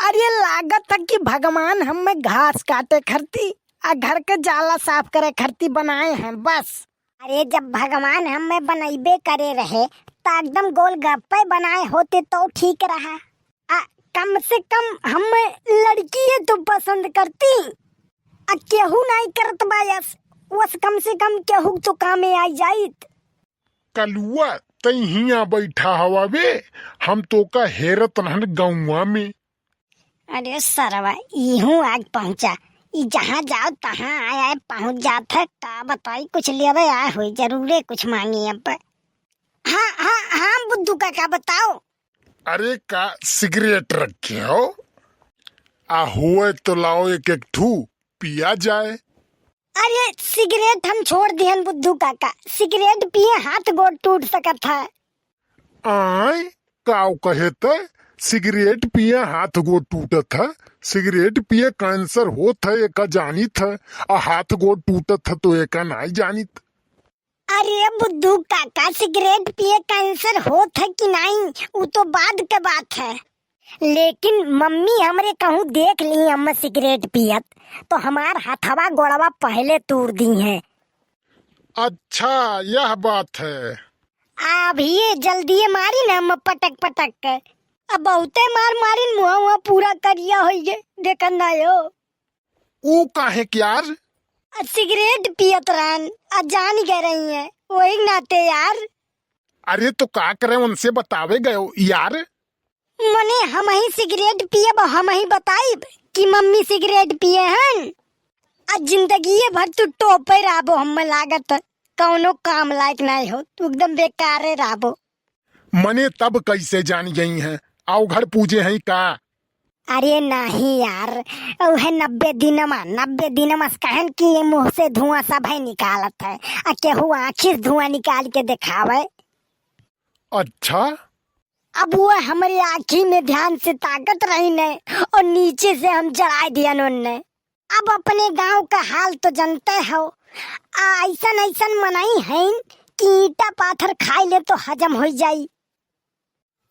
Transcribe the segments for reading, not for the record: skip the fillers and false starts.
अरे लागत है कि भगवान हमें घास काटे खरती और घर के जाला साफ करे खरती बनाए हैं बस। अरे जब भगवान हमें बनैबे करे रहे तो एकदम गोलगप्पे बनाए होते तो ठीक रहा। कम से कम हम लड़की है तो पसंद करती, केहू नहीं करत बायस वस कम से कम केहू तो कामे आई जाइत। कलुआ तई हिया बैठा हवा बे, हम तो का हेरत रहन गाँवा में। अरे सरवा यूं आग पहुंचा, ई जहाँ जाओ तहाँ आए पहुंच जात है। का बताई कुछ लेवे आए हुई जरूरे कुछ मांगी अब। हाँ हाँ हाँ बुद्धू का बताओ। अरे का सिगरेट रखे हो? हुए तो लाओ एक एक ठू पिया जाए। अरे सिगरेट हम छोड़ दिहन बुद्धू काका, सिगरेट पिए हाथ गोड़ टूट सकत है। आय काव कहे त सिगरेट पिए हाथ गोड़ टूटत है? सिगरेट पिए कैंसर होत है एका जानित है, और हाथ गोड़ टूटत है तो एका नहीं जानित। अरे बुद्धू काका सिगरेट पिए कैंसर होत है कि नहीं वो तो बाद के बात है, लेकिन मम्मी हमरे कहूँ देख ली हम सिगरेट पियत तो हमार हथवा गोड़वा पहले तोड़ दी हैं। अच्छा यह बात है। अब ये जल्दी मारी ना हम पटक पटक के, अब बहुते मार मारी मुआ पूरा करिया हो गए देखन ना यो। वो काहे कि यार सिगरेट पियत रहन जान गए रही है वही नाते यार। अरे तो का करे उनसे बतावे गए यार। मने हम ही सिगरेट पिए हम ही बताइब कि मम्मी सिगरेट पिए हैं। जिंदगी भर तू टोपे राबो, हम लागत कौनो काम लायक नहीं हो, तू एकदम बेकारे राबो। मने तब कैसे जान गई हैं? आओ घर पूजे हैं का? अरे नहीं यार वह 90 दिन कहन की मुंह से धुआं सब है निकालत है, केहू आँखी से धुआं निकाल के दिखावे। अच्छा अब वो हमारी आँखी में ध्यान से ताकत रही ने और नीचे से हम जला दिया उनने। अब अपने गांव का हाल तो जानते हो, ऐसन ऐसन मनाई है कि ईटा पाथर खाई ले तो हजम हो जाई,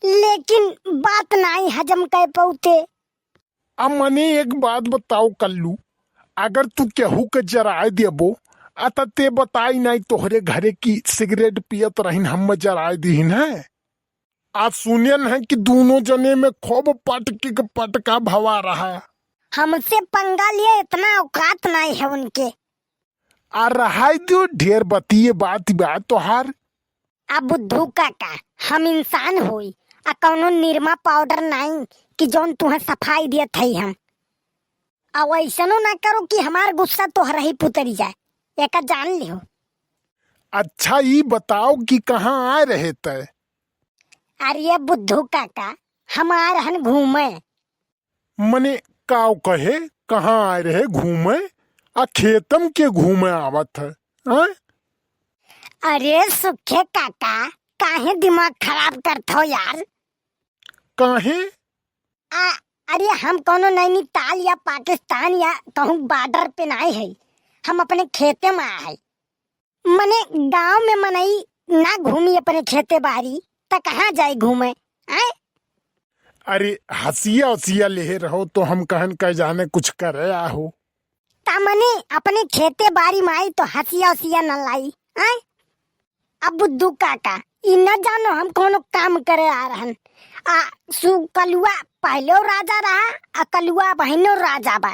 लेकिन बात नहीं हजम कर पौते। अब मने एक बात बताओ कल्लू, अगर तू केहू के जराए देबो ते बताई नहीं तोहरे घरे की सिगरेट पियत रहीन हम जराए दीन है। आज सुनियन है कि दोनों जने में खूब पटकी के पटका भवा रहा। हमसे पंगा लिए इतना औकात नहीं है उनके। आ रहा दो ढेर बतिए बात तोहार। अब बुद्धू काका हम इंसान होई कौनो निरमा पाउडर नहीं कि जौन तुम्हें सफाई दिया थी हम। अब ऐसनो ना करो कि हमार गुस्सा तोहरा ही पुतरी जाए, एक जान लियो। अच्छा ये बताओ कि कहाँ आए रहे तय? अरे बुद्धू काका हमार हन घूमे। मने काव कहे कहाँ आए रहे घूमे? खेतम के घूमे आवत है? अरे सुखे काका काहे दिमाग खराब करत हो यार? काहे? अरे हम कोनो नैनीताल या पाकिस्तान या कहूँ बॉर्डर पे नहीं है, हम अपने खेते में आए। मने गांव में मनई ना घूमी अपने खेते बारी तो कहाँ जाए घूमे? अरे हसिया हसिया ले रहो तो हम कहन कह जाने कुछ करे आहो। मने अपने खेते बारी में आई तो हसिया हसिया न लाई। अब बुद्धू काका इ न जानो हम कोनो काम करे आ रहन। कलुआ पहले राजा रहा कलुआ बहनो राजा बा,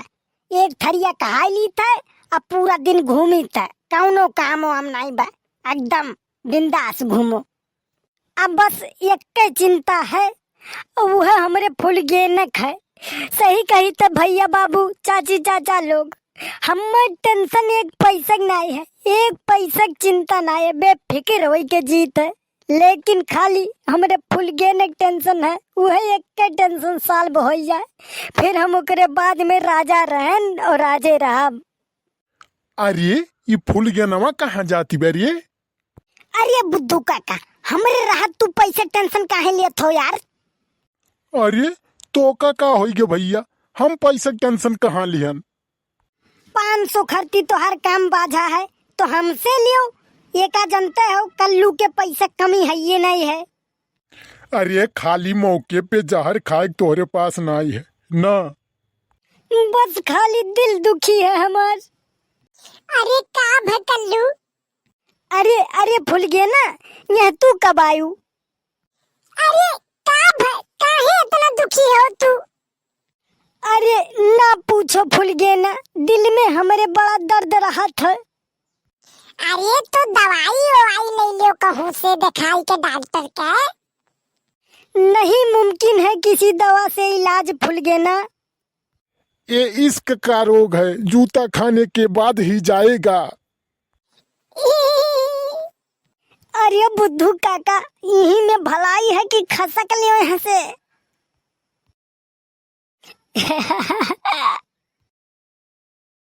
एक थरिया कहा ली थे अब पूरा दिन घूमी थे, कौनो काम हम नहीं बा, एकदम बिंदास घूमो। अब बस एक चिंता है वह हमरे फूल गेनक है। सही कही तो भैया बाबू चाची चाचा लोग, हमें टेंशन एक पैसा नहीं है, एक पैसा चिंता नहीं है, बेफिक्र हो के जीत है, लेकिन खाली हमरे फूल गेने की टेंशन है। वह एक के टेंशन सॉल्व हो जाए फिर हम ओकरे बाद में राजा रहन और राजे रहब। अरे ये फूल गेनवा कहाँ जाती बेरिए? अरे बुद्धू काका हमरे राहत तू पैसे टेंशन काहे लेत हो यार? अरे तो का होई गे भैया, हम पैसा टेंशन कहाँ लिहन? 500 खर्ची तो हर काम बाझा है तो हमसे लियो, ये क्या जानते हो कल्लू के पैसे कमी है ये नहीं है। अरे खाली मौके पे जहर खाए तोहरे पास नहीं है, ना। बस खाली दिल दुखी है हमार। अरे का भे कल्लू? अरे अरे भूल गए ना, यह तू कब आयु? अरे का भे, काहे इतना दुखी हो तू? अरे ना पूछो, भूल गए ना, दिल में हमारे बड़ा दर्द रहा था। अरे तो दवाई ववाई ले लियो कहूँ से दिखाई के डॉक्टर के। नहीं मुमकिन है किसी दवा से इलाज, भूल गए ना। ये इश्क का रोग है, जूता खाने के बाद ही जाएगा। अरे बुद्धू काका, यही में भलाई है कि खसक लियो यहाँ से।